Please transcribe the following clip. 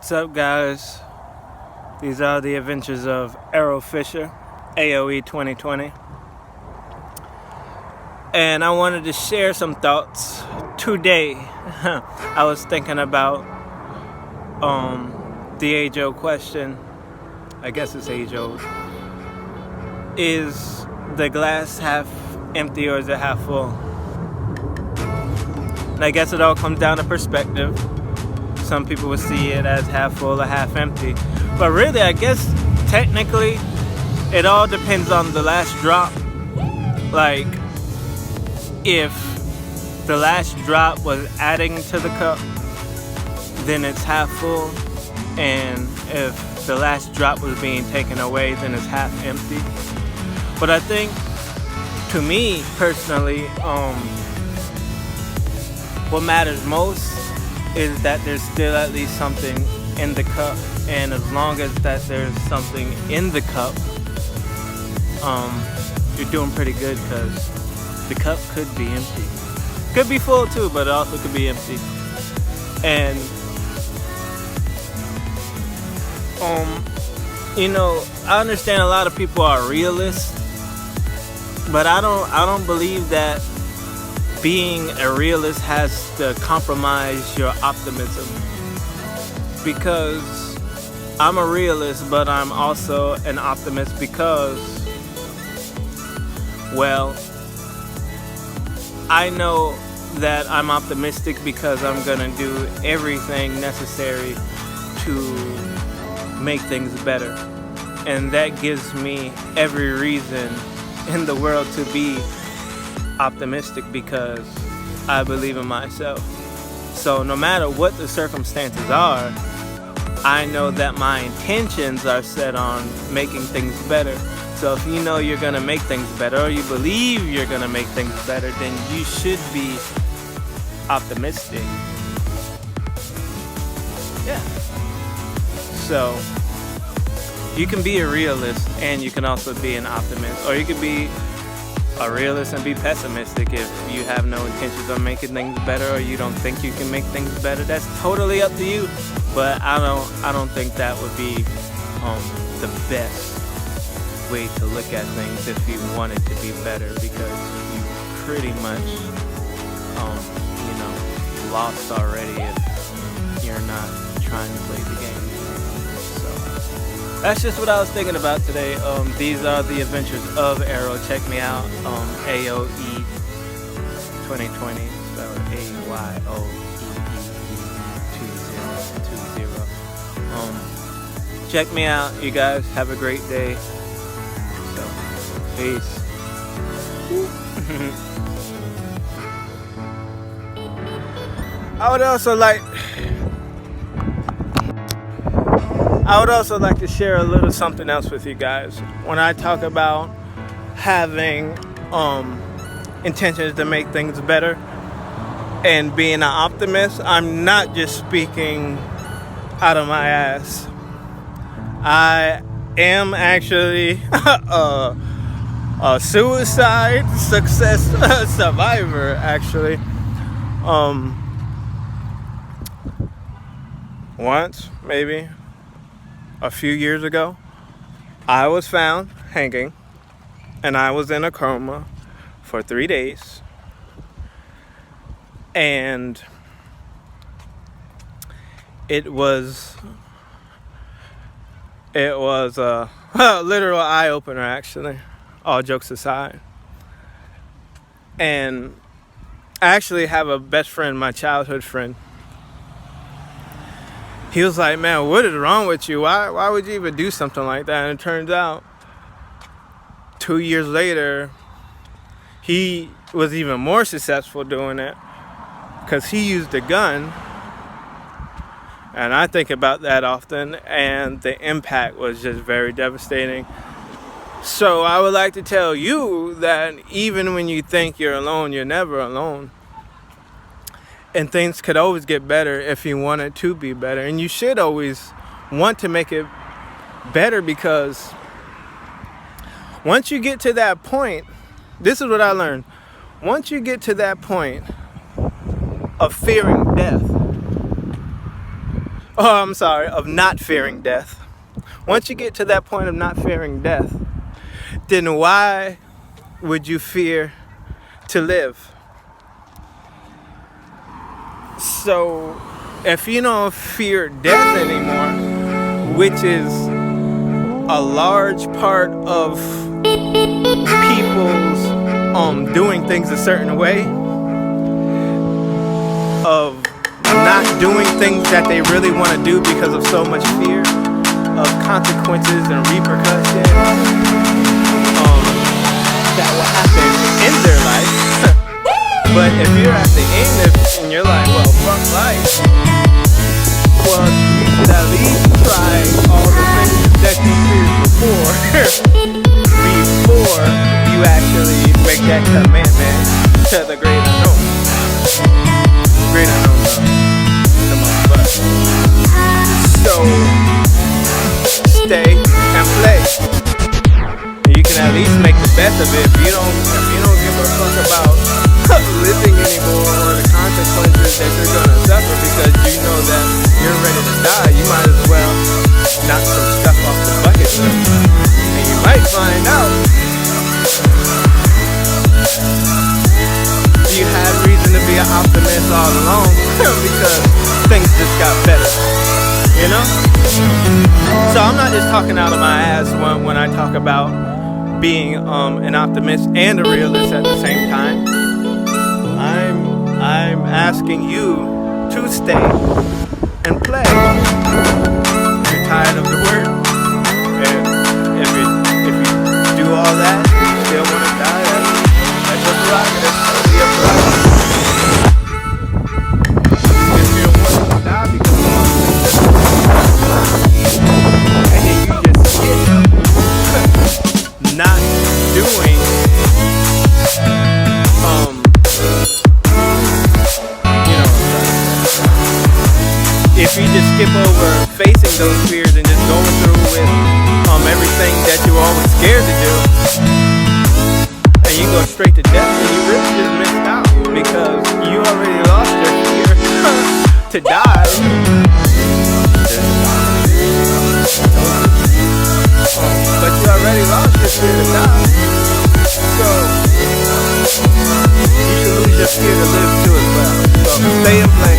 What's up, guys? These are the adventures of Arrow Fisher, AOE 2020. And I wanted to share some thoughts today. I was thinking about the age-old question. I guess it's age-old. Is the glass half empty or is it half full? And I guess it all comes down to perspective. Some people would see it as half full or half empty. But really, I guess, technically, it all depends on the last drop. Like, if the last drop was adding to the cup, then it's half full. And if the last drop was being taken away, then it's half empty. But I think, to me, personally, what matters most is that there's still at least something in the cup, and as long as that there's something in the cup, you're doing pretty good, because the cup could be empty. Could be full too, but it also could be empty. And I understand a lot of people are realists, but I don't believe that being a realist has to compromise your optimism, because I'm a realist, but I'm also an optimist because, well, I know that I'm optimistic because I'm gonna do everything necessary to make things better, and that gives me every reason in the world to be optimistic, because I believe in myself. So no matter what the circumstances are, I know that my intentions are set on making things better. So if you know you're gonna make things better, or you believe you're gonna make things better, then you should be optimistic. Yeah. So you can be a realist and you can also be an optimist, or you could be a realist and be pessimistic if you have no intentions of making things better, or you don't think you can make things better. That's totally up to you. But I don't think that would be the best way to look at things if you want it to be better, because you pretty much lost already if you're not trying to play the game. So that's just what I was thinking about today. These are the adventures of Arrow. Check me out, AOE 2020, spelled AYOEE 2020. Check me out, you guys. Have a great day. So, peace. I would also like to share a little something else with you guys. When I talk about having intentions to make things better and being an optimist, I'm not just speaking out of my ass. I am actually a suicide success survivor, actually. Once, maybe a few years ago, I was found hanging, and I was in a coma for 3 days, and it was a literal eye-opener, actually, all jokes aside. And I actually have a best friend, my childhood friend. He was like, man, what is wrong with you? Why would you even do something like that? And it turns out 2 years later, he was even more successful doing it, because he used a gun. And I think about that often, and the impact was just very devastating. So I would like to tell you that even when you think you're alone, you're never alone. And things could always get better if you want it to be better. And you should always want to make it better, because once you get to that point, this is what I learned. Once you get to that point of fearing death, I'm sorry, of not fearing death. Once you get to that point of not fearing death, then why would you fear to live? So if you don't fear death anymore, which is a large part of people's doing things a certain way, of not doing things that they really want to do because of so much fear of consequences and repercussions that will happen in their life. But if you're at the end and you're like, well, fuck life, well, you should at least try all the things that you feared before before you actually break that commitment to the great unknown. Great unknown, come on, but so stay and play. You can at least make the best of it. If you don't give a fuck about living anymore or the consequences that you're gonna suffer because you know that you're ready to die, you might as well knock some stuff off the bucket list. And you might find out you had reason to be an optimist all along because things just got better, you know? So I'm not just talking out of my ass when I talk about being an optimist and a realist at the same time. I'm asking you to stay and play. You're tired of the work, and if you do all that, you still want to die, that's your prerogative. That'll be your prerogative. If you don't want to die because you want to, and then you just skip not doing if you just skip over facing those fears and just going through with everything that you were always scared to do, and you go straight to death, then you really just missed out because you already lost your fear to die. But you already lost your fear to die, so you should lose your fear to live too as well. So stay in place.